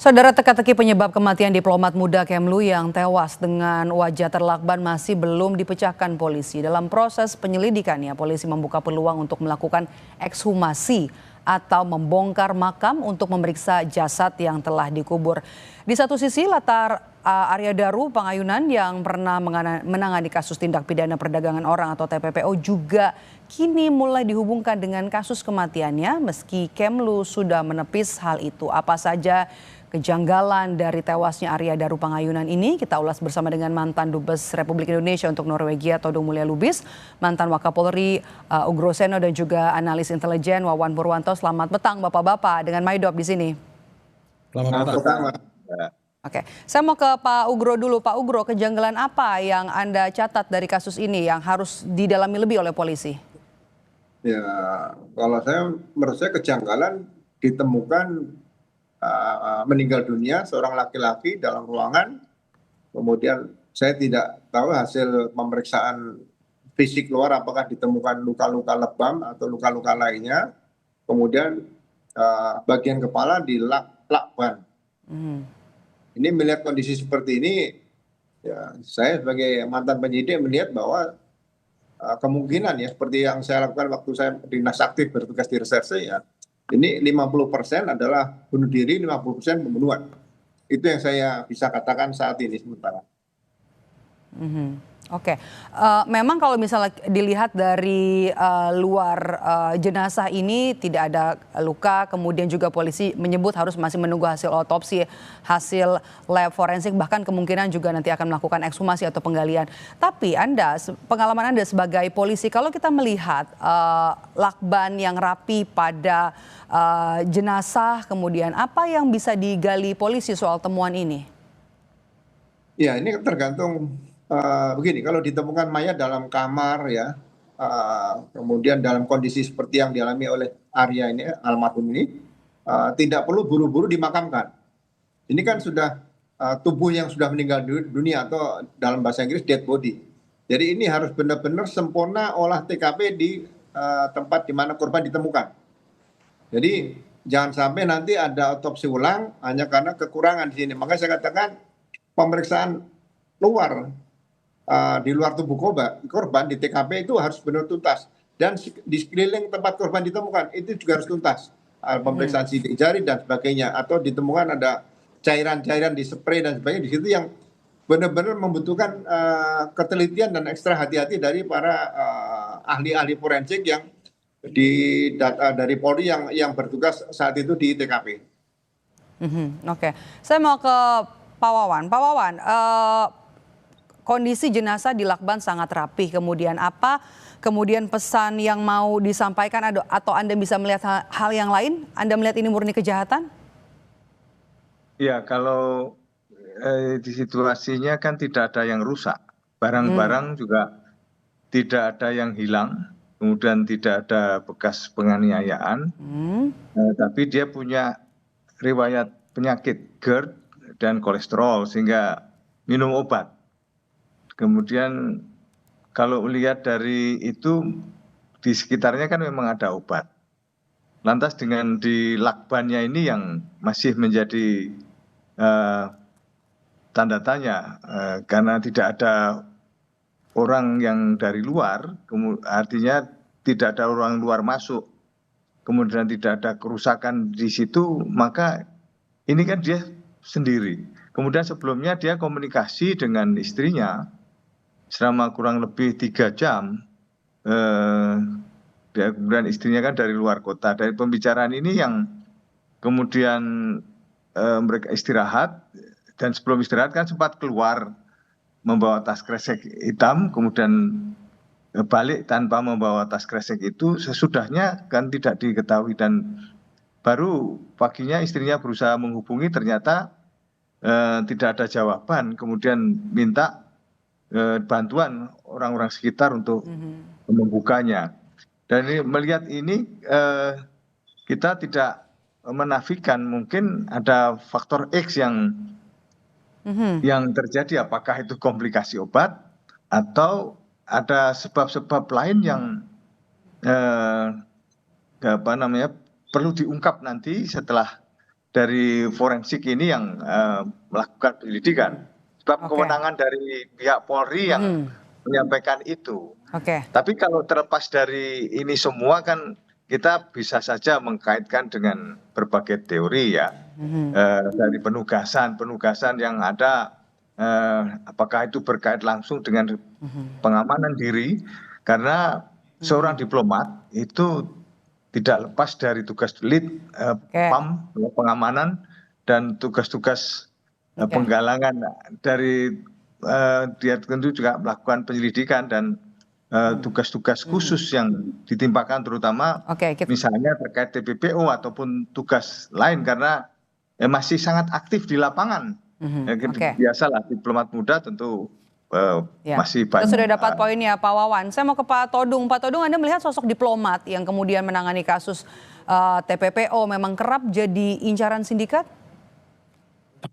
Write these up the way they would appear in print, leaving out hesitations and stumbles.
Saudara, teka-teki penyebab kematian diplomat muda Kemlu yang tewas dengan wajah terlakban masih belum dipecahkan polisi. Dalam proses penyelidikannya, polisi membuka peluang untuk melakukan ekshumasi atau membongkar makam untuk memeriksa jasad yang telah dikubur. Di satu sisi, latar Arya Daru Pangayunan yang pernah menangani kasus tindak pidana perdagangan orang atau TPPO juga kini mulai dihubungkan dengan kasus kematiannya meski Kemlu sudah menepis hal itu. Apa saja kejanggalan dari tewasnya Arya Daru Pangayunan ini? Kita ulas bersama dengan mantan Dubes Republik Indonesia untuk Norwegia Todung Mulya Lubis, mantan Wakapolri Ugro Seno dan juga analis intelijen Wawan Purwanto. Selamat petang Bapak-bapak dengan Maidop di sini. Selamat petang. Oke, saya mau ke Pak Ugro dulu. Pak Ugro, kejanggalan apa yang Anda catat dari kasus ini yang harus didalami lebih oleh polisi? Ya, kalau menurut saya kejanggalan ditemukan meninggal dunia seorang laki-laki dalam ruangan. Kemudian saya tidak tahu hasil pemeriksaan fisik luar apakah ditemukan luka-luka lebam atau luka-luka lainnya. Kemudian bagian kepala dilakban. Ini melihat kondisi seperti ini, ya saya sebagai mantan penyidik melihat bahwa kemungkinan ya seperti yang saya lakukan waktu saya dinas aktif bertugas di reserse ya, ini 50% adalah bunuh diri, 50% pembunuhan. Itu yang saya bisa katakan saat ini sementara. Oke, memang kalau misalnya dilihat dari luar jenazah ini tidak ada luka, kemudian juga polisi menyebut harus masih menunggu hasil otopsi, hasil lab forensik, bahkan kemungkinan juga nanti akan melakukan ekshumasi atau penggalian. Tapi pengalaman Anda sebagai polisi, kalau kita melihat lakban yang rapi pada jenazah, kemudian apa yang bisa digali polisi soal temuan ini? Ya, ini tergantung. Begini, kalau ditemukan mayat dalam kamar ya, kemudian dalam kondisi seperti yang dialami oleh Arya ini, almarhum ini, tidak perlu buru-buru dimakamkan. Ini kan sudah tubuh yang sudah meninggal dunia atau dalam bahasa Inggris dead body. Jadi ini harus benar-benar sempurna olah TKP di tempat di mana korban ditemukan. Jadi jangan sampai nanti ada otopsi ulang hanya karena kekurangan di sini. Makanya saya katakan pemeriksaan luar di luar tubuh korban di TKP itu harus benar tuntas, dan di sekeliling tempat korban ditemukan itu juga harus tuntas, pemeriksaan sidik jari dan sebagainya, atau ditemukan ada cairan-cairan di spray dan sebagainya di situ yang benar-benar membutuhkan ketelitian dan ekstra hati-hati dari para ahli-ahli forensik yang dari Polri yang bertugas saat itu di TKP. Oke, saya mau ke Pak Wawan. Pak Wawan, kondisi jenazah di lakban sangat rapih. Kemudian pesan yang mau disampaikan atau Anda bisa melihat hal yang lain? Anda melihat ini murni kejahatan? Ya, kalau di situasinya kan tidak ada yang rusak. Barang-barang juga tidak ada yang hilang. Kemudian tidak ada bekas penganiayaan. Tapi dia punya riwayat penyakit GERD dan kolesterol sehingga minum obat. Kemudian kalau melihat dari itu di sekitarnya kan memang ada obat. Lantas dengan di lakbannya ini yang masih menjadi tanda tanya karena tidak ada orang yang dari luar, artinya tidak ada orang luar masuk, kemudian tidak ada kerusakan di situ, maka ini kan dia sendiri. Kemudian sebelumnya dia komunikasi dengan istrinya selama kurang lebih 3 jam. Kemudian istrinya kan dari luar kota. Dari pembicaraan ini yang kemudian mereka istirahat, dan sebelum istirahat kan sempat keluar membawa tas kresek hitam, kemudian balik tanpa membawa tas kresek itu. Sesudahnya kan tidak diketahui, dan baru paginya istrinya berusaha menghubungi, ternyata tidak ada jawaban. Kemudian minta bantuan orang-orang sekitar untuk membukanya. Dan melihat ini kita tidak menafikan mungkin ada faktor X yang terjadi, apakah itu komplikasi obat atau ada sebab-sebab lain yang perlu diungkap nanti setelah dari forensik ini yang melakukan penyelidikan. Sebab kewenangan dari pihak Polri yang menyampaikan itu. Tapi kalau terlepas dari ini semua kan kita bisa saja mengkaitkan dengan berbagai teori ya. Dari penugasan yang ada, apakah itu berkait langsung dengan pengamanan diri, karena seorang diplomat itu tidak lepas dari tugas lead PAM pengamanan dan tugas-tugas penggalangan dari dia tentu juga melakukan penyelidikan dan tugas-tugas khusus yang ditimpakan terutama misalnya terkait TPPO ataupun tugas lain karena masih sangat aktif di lapangan. Biasalah diplomat muda tentu masih banyak. Kita sudah dapat poinnya Pak Wawan. Saya mau ke Pak Todung. Pak Todung, Anda melihat sosok diplomat yang kemudian menangani kasus TPPO memang kerap jadi incaran sindikat?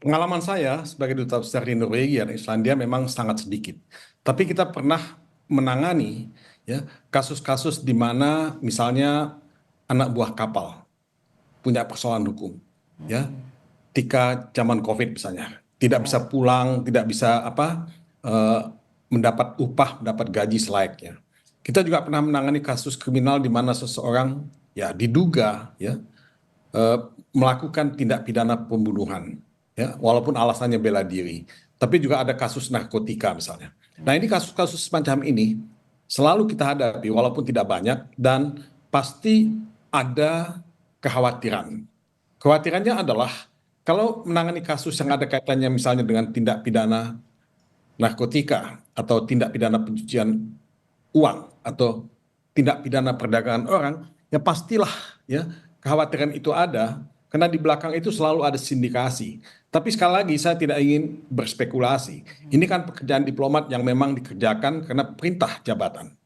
Pengalaman saya sebagai duta besar di Norwegia dan Islandia memang sangat sedikit. Tapi kita pernah menangani ya kasus-kasus di mana misalnya anak buah kapal punya persoalan hukum, ya ketika zaman COVID misalnya tidak bisa pulang, tidak bisa mendapat upah, mendapat gaji selayaknya. Kita juga pernah menangani kasus kriminal di mana seseorang ya diduga ya melakukan tindak pidana pembunuhan. Ya, walaupun alasannya bela diri, tapi juga ada kasus narkotika misalnya. Nah ini kasus-kasus semacam ini selalu kita hadapi walaupun tidak banyak dan pasti ada kekhawatiran. Kekhawatirannya adalah kalau menangani kasus yang ada kaitannya misalnya dengan tindak pidana narkotika atau tindak pidana pencucian uang atau tindak pidana perdagangan orang, ya pastilah ya kekhawatiran itu ada. Karena di belakang itu selalu ada sindikasi. Tapi sekali lagi saya tidak ingin berspekulasi. Ini kan pekerjaan diplomat yang memang dikerjakan karena perintah jabatan.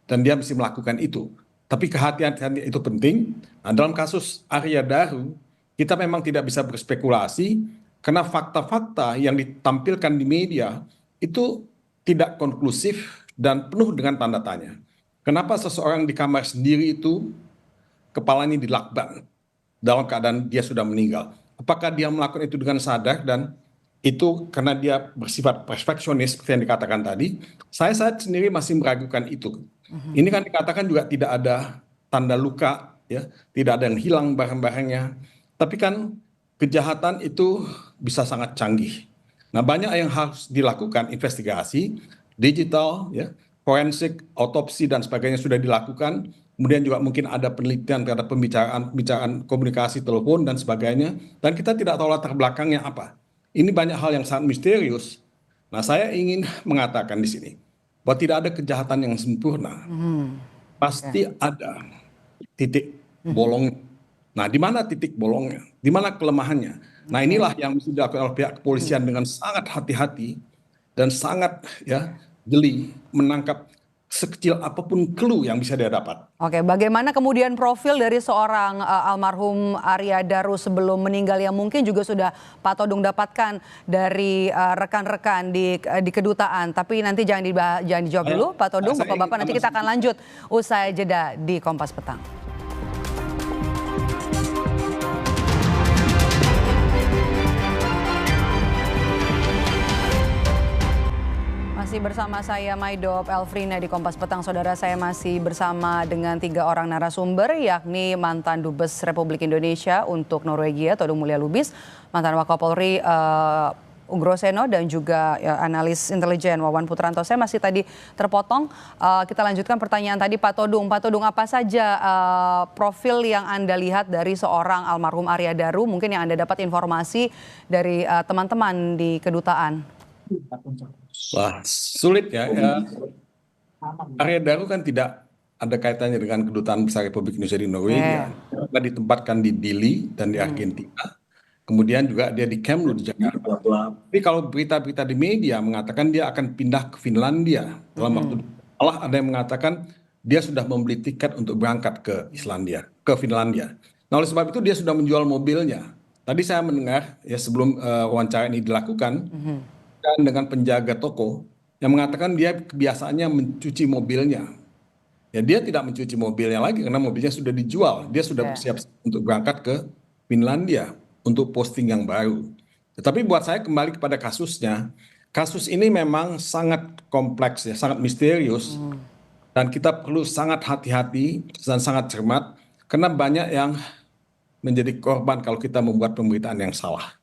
Dan dia mesti melakukan itu. Tapi kehati-hatian itu penting. Nah, dalam kasus Arya Daru, kita memang tidak bisa berspekulasi karena fakta-fakta yang ditampilkan di media itu tidak konklusif dan penuh dengan tanda tanya. Kenapa seseorang di kamar sendiri itu kepalanya dilakban? Dalam keadaan dia sudah meninggal. Apakah dia melakukan itu dengan sadar dan itu karena dia bersifat perfeksionis seperti yang dikatakan tadi? Saya sendiri masih meragukan itu. Ini kan dikatakan juga tidak ada tanda luka, ya, tidak ada yang hilang barang-barangnya. Tapi kan kejahatan itu bisa sangat canggih. Nah banyak yang harus dilakukan investigasi, digital, ya, forensik, autopsi dan sebagainya sudah dilakukan. Kemudian juga mungkin ada penelitian terhadap pembicaraan komunikasi telepon dan sebagainya. Dan kita tidak tahu latar belakangnya apa. Ini banyak hal yang sangat misterius. Nah saya ingin mengatakan di sini bahwa tidak ada kejahatan yang sempurna. Pasti ada titik bolong. Nah di mana titik bolongnya? Di mana kelemahannya? Nah inilah yang mesti dilakukan oleh pihak kepolisian dengan sangat hati-hati dan sangat ya jeli menangkap sekecil apapun clue yang bisa dia dapat. Oke, bagaimana kemudian profil dari seorang almarhum Arya Daru sebelum meninggal yang mungkin juga sudah Pak Todung dapatkan dari rekan-rekan di kedutaan. Tapi nanti jangan dijawab dulu Pak Todung, Bapak-bapak, nanti kita akan lanjut usai jeda di Kompas Petang. Masih bersama saya Maidop Elfrina di Kompas Petang. Saudara, saya masih bersama dengan 3 orang narasumber, yakni mantan Dubes Republik Indonesia untuk Norwegia Todung Mulya Lubis, mantan Wakapolri Ugro Seno, dan juga analis intelijen Wawan Putranto. Saya masih tadi terpotong. Kita lanjutkan pertanyaan tadi Pak Todung. Pak Todung, apa saja profil yang Anda lihat dari seorang almarhum Arya Daru, mungkin yang Anda dapat informasi dari teman-teman di kedutaan? Wah, sulit ya. Arya Daru kan tidak ada kaitannya dengan kedutaan besar Republik Indonesia di Norwegia. Dia ditempatkan di Dili dan di Argentina. Kemudian juga dia di Kemlu di Jakarta. Tapi kalau berita-berita di media mengatakan dia akan pindah ke Finlandia dalam waktu. Malah ada yang mengatakan dia sudah membeli tiket untuk berangkat ke Finlandia. Nah, oleh sebab itu dia sudah menjual mobilnya. Tadi saya mendengar ya sebelum wawancara ini dilakukan. Dengan penjaga toko yang mengatakan dia kebiasaannya mencuci mobilnya. Ya dia tidak mencuci mobilnya lagi karena mobilnya sudah dijual. Dia sudah bersiap untuk berangkat ke Finlandia. untuk posting yang baru. Tetapi buat saya kembali kepada kasusnya, kasus ini memang sangat kompleks ya, sangat misterius. Dan kita perlu sangat hati-hati dan sangat cermat karena banyak yang menjadi korban kalau kita membuat pemberitaan yang salah.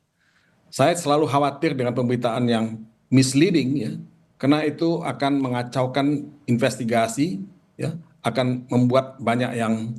Saya selalu khawatir dengan pemberitaan yang misleading ya, karena itu akan mengacaukan investigasi ya, akan membuat banyak yang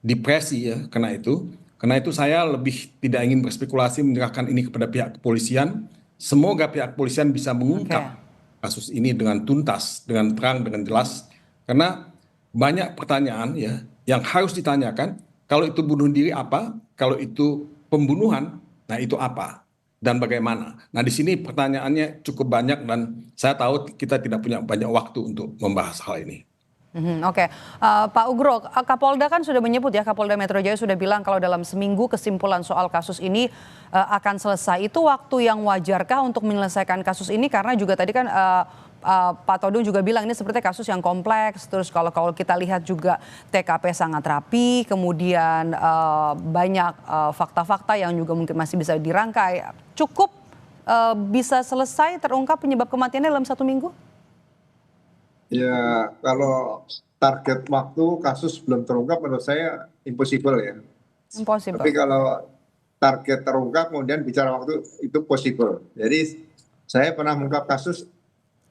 depresi ya karena itu. Karena itu saya lebih tidak ingin berspekulasi menyerahkan ini kepada pihak kepolisian. Semoga pihak kepolisian bisa mengungkap kasus ini dengan tuntas, dengan terang, dengan jelas. Karena banyak pertanyaan ya yang harus ditanyakan. Kalau itu bunuh diri apa? Kalau itu pembunuhan, nah itu apa? Dan bagaimana? Nah di sini pertanyaannya cukup banyak dan saya tahu kita tidak punya banyak waktu untuk membahas hal ini. Oke. Pak Ugro, Kapolda kan sudah menyebut ya, Kapolda Metro Jaya sudah bilang kalau dalam seminggu kesimpulan soal kasus ini akan selesai. Itu waktu yang wajarkah untuk menyelesaikan kasus ini? Karena juga tadi kan Pak Todung juga bilang ini seperti kasus yang kompleks. Terus kalau kita lihat juga TKP sangat rapi, kemudian banyak fakta-fakta yang juga mungkin masih bisa dirangkai. Cukup bisa selesai terungkap penyebab kematiannya dalam 1 minggu? Ya, kalau target waktu kasus belum terungkap menurut saya impossible ya. Impossible. Tapi kalau target terungkap kemudian bicara waktu itu possible. Jadi saya pernah mengungkap kasus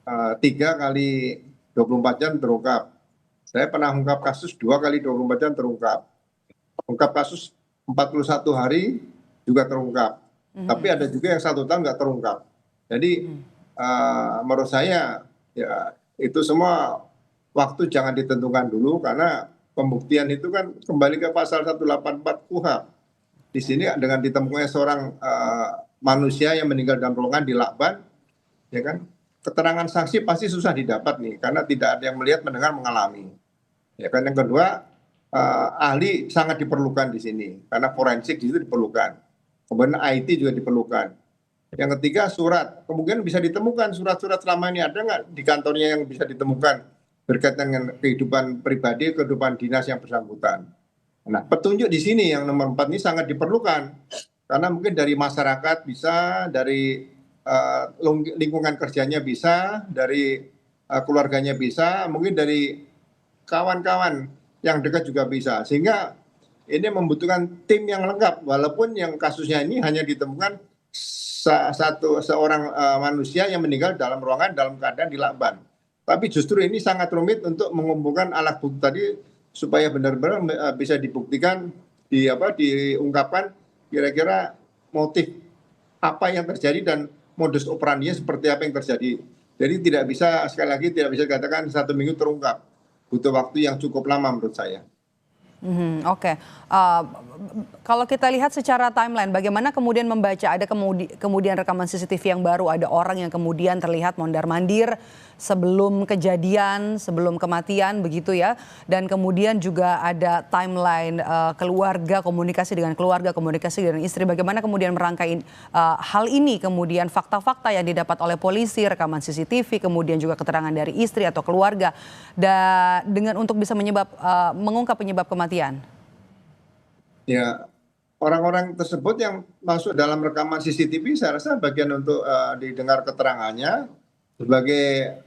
3 kali 24 jam terungkap. Saya pernah mengungkap kasus 2 kali 24 jam terungkap. Ungkap kasus 41 hari juga terungkap. Tapi ada juga yang 1 tahun nggak terungkap. Jadi menurut saya ya itu semua waktu jangan ditentukan dulu karena pembuktian itu kan kembali ke pasal 184 KUHP. Di sini dengan ditemukannya seorang manusia yang meninggal dalam ruangan di Lakban, ya kan, keterangan saksi pasti susah didapat nih karena tidak ada yang melihat, mendengar, mengalami. Ya kan, yang kedua ahli sangat diperlukan di sini karena forensik itu diperlukan. Kemudian IT juga diperlukan. Yang ketiga surat, kemungkinan bisa ditemukan surat-surat selama ini ada nggak di kantornya yang bisa ditemukan berkaitan dengan kehidupan pribadi, kehidupan dinas yang bersangkutan. Nah, petunjuk di sini yang nomor 4 ini sangat diperlukan karena mungkin dari masyarakat bisa, dari lingkungan kerjanya bisa, dari keluarganya bisa, mungkin dari kawan-kawan yang dekat juga bisa. Sehingga ini membutuhkan tim yang lengkap walaupun yang kasusnya ini hanya ditemukan seorang manusia yang meninggal dalam ruangan dalam keadaan di Lakban. Tapi justru ini sangat rumit untuk mengumpulkan alat bukti tadi supaya benar-benar bisa dibuktikan, diungkapkan kira-kira motif apa yang terjadi dan modus operandinya seperti apa yang terjadi. Jadi tidak bisa, sekali lagi tidak bisa dikatakan 1 minggu terungkap. Butuh waktu yang cukup lama menurut saya. Oke. Kalau kita lihat secara timeline, bagaimana kemudian membaca ada kemudian rekaman CCTV yang baru, ada orang yang kemudian terlihat mondar-mandir sebelum kejadian, sebelum kematian begitu ya, dan kemudian juga ada timeline keluarga, komunikasi dengan keluarga, komunikasi dengan istri, bagaimana kemudian merangkai hal ini, kemudian fakta-fakta yang didapat oleh polisi, rekaman CCTV, kemudian juga keterangan dari istri atau keluarga, dan dengan untuk bisa mengungkap penyebab kematian. Ya, orang-orang tersebut yang masuk dalam rekaman CCTV saya rasa bagian untuk didengar keterangannya sebagai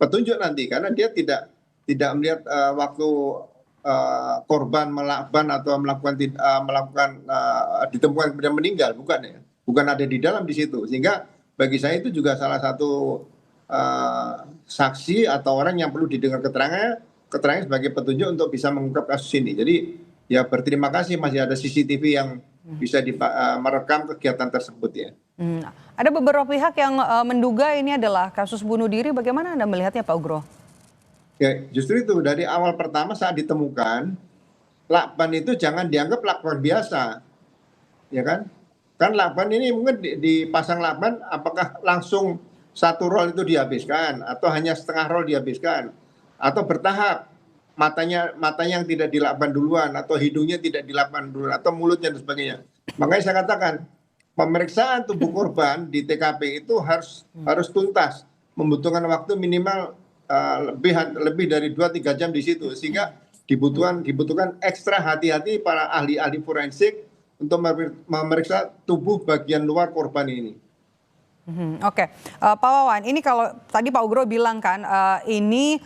petunjuk nanti karena dia tidak melihat waktu korban melakban atau melakukan ditemukan kemudian meninggal, bukan ada di dalam di situ, sehingga bagi saya itu juga salah satu saksi atau orang yang perlu didengar keterangannya sebagai petunjuk untuk bisa mengungkap kasus ini. Jadi ya berterima kasih masih ada CCTV yang bisa merekam kegiatan tersebut ya. Ada beberapa pihak yang menduga ini adalah kasus bunuh diri. Bagaimana Anda melihatnya Pak Ugro? Ya, justru itu dari awal pertama saat ditemukan, lakban itu jangan dianggap lakban biasa, ya kan? Kan lakban ini mungkin dipasang lakban, apakah langsung 1 roll itu dihabiskan atau hanya setengah roll dihabiskan atau bertahap? Matanya yang tidak dilakban duluan atau hidungnya tidak dilakban duluan atau mulutnya dan sebagainya. Makanya saya katakan pemeriksaan tubuh korban di TKP itu harus tuntas, membutuhkan waktu minimal lebih dari 2-3 jam di situ, sehingga dibutuhkan ekstra hati-hati para ahli-ahli forensik untuk memeriksa tubuh bagian luar korban ini. Oke, Pak Wawan, ini kalau tadi Pak Ugro bilang kan ini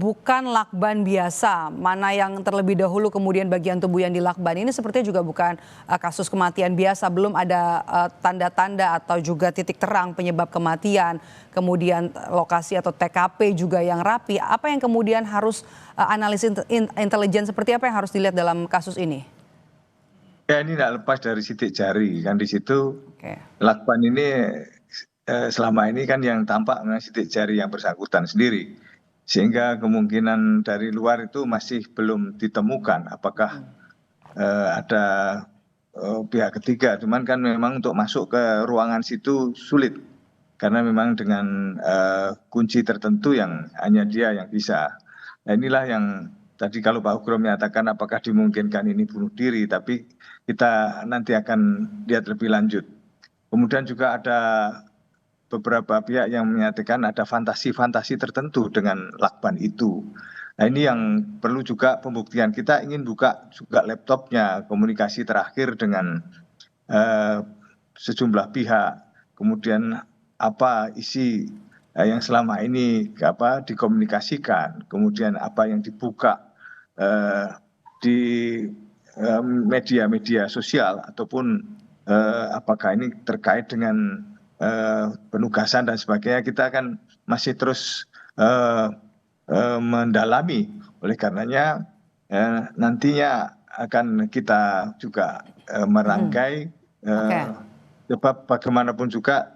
bukan lakban biasa, mana yang terlebih dahulu kemudian bagian tubuh yang dilakban ini sepertinya juga bukan kasus kematian biasa, belum ada tanda-tanda atau juga titik terang penyebab kematian, kemudian lokasi atau TKP juga yang rapi. Apa yang kemudian harus analisis intelijen seperti apa yang harus dilihat dalam kasus ini? Ya, ini tidak lepas dari sidik jari kan di situ. Lakban ini selama ini kan yang tampak memang sidik jari yang bersangkutan sendiri, sehingga kemungkinan dari luar itu masih belum ditemukan apakah ada pihak ketiga. Cuman kan memang untuk masuk ke ruangan situ sulit karena memang dengan kunci tertentu yang hanya dia yang bisa. Nah, inilah yang tadi kalau Pak Ugro menyatakan apakah dimungkinkan ini bunuh diri, tapi kita nanti akan lihat lebih lanjut. Kemudian juga ada beberapa pihak yang menyatakan ada fantasi-fantasi tertentu dengan lakban itu. Nah, ini yang perlu juga pembuktian. Kita ingin buka juga laptopnya, komunikasi terakhir dengan sejumlah pihak. Kemudian apa isi yang selama ini dikomunikasikan, kemudian apa yang dibuka di media-media sosial ataupun apakah ini terkait dengan penugasan dan sebagainya, kita akan masih terus mendalami. Oleh karenanya nantinya akan kita juga merangkai sebab bagaimanapun juga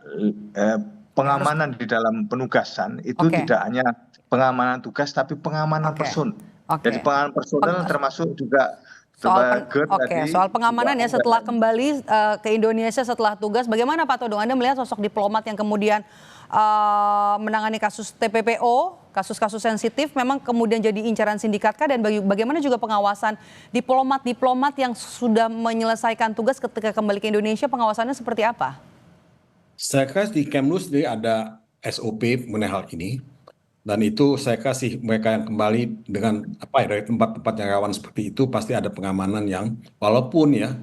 pengamanan di dalam penugasan itu tidak hanya pengamanan tugas tapi pengamanan person. Jadi pengamanan personel termasuk juga soal pengamanan ya setelah kembali ke Indonesia setelah tugas, bagaimana Pak Todung? Anda melihat sosok diplomat yang kemudian menangani kasus TPPO, kasus-kasus sensitif, memang kemudian jadi incaran sindikatkah, dan bagaimana juga pengawasan diplomat-diplomat yang sudah menyelesaikan tugas ketika kembali ke Indonesia, pengawasannya seperti apa? Saya kira di Kemlu sendiri ada SOP mengenai hal ini. Dan itu saya kasih mereka yang kembali dengan dari tempat-tempat yang rawan seperti itu pasti ada pengamanan yang walaupun ya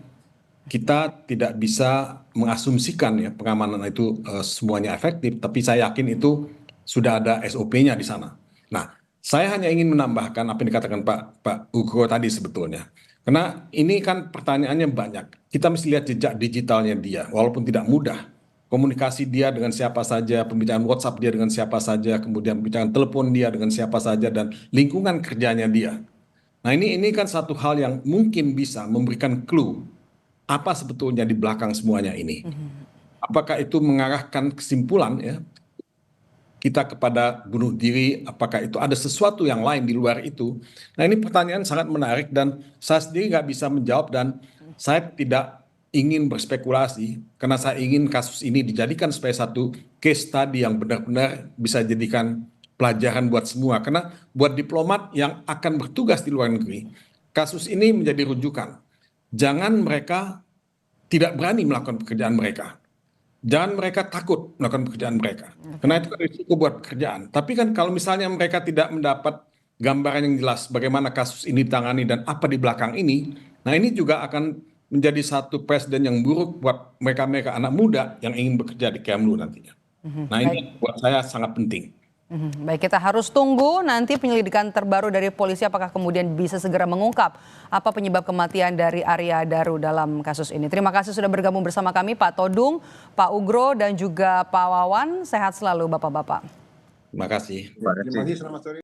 kita tidak bisa mengasumsikan ya pengamanan itu semuanya efektif, tapi saya yakin itu sudah ada SOP-nya di sana. Nah, saya hanya ingin menambahkan apa yang dikatakan Pak Ugro tadi sebetulnya. Karena ini kan pertanyaannya banyak. Kita mesti lihat jejak digitalnya dia, walaupun tidak mudah. Komunikasi dia dengan siapa saja, pembicaraan WhatsApp dia dengan siapa saja, kemudian pembicaraan telepon dia dengan siapa saja, dan lingkungan kerjanya dia. Nah, ini kan satu hal yang mungkin bisa memberikan clue apa sebetulnya di belakang semuanya ini. Apakah itu mengarahkan kesimpulan ya kita kepada bunuh diri, apakah itu ada sesuatu yang lain di luar itu. Nah, ini pertanyaan sangat menarik dan saya sendiri nggak bisa menjawab, dan saya tidak ingin berspekulasi karena saya ingin kasus ini dijadikan sebagai satu case study yang benar-benar bisa jadikan pelajaran buat semua. Karena buat diplomat yang akan bertugas di luar negeri, kasus ini menjadi rujukan. Jangan mereka tidak berani melakukan pekerjaan mereka. Jangan mereka takut melakukan pekerjaan mereka. Karena itu kan risiko buat pekerjaan. Tapi kan kalau misalnya mereka tidak mendapat gambaran yang jelas bagaimana kasus ini ditangani dan apa di belakang ini, nah ini juga akan menjadi satu presiden yang buruk buat mereka-mereka anak muda yang ingin bekerja di Kemlu nantinya. Nah, ini buat saya sangat penting. Baik, kita harus tunggu nanti penyelidikan terbaru dari polisi apakah kemudian bisa segera mengungkap apa penyebab kematian dari Arya Daru dalam kasus ini. Terima kasih sudah bergabung bersama kami Pak Todung, Pak Ugro, dan juga Pak Wawan. Sehat selalu Bapak-Bapak. Terima kasih. Terima kasih, selamat sore.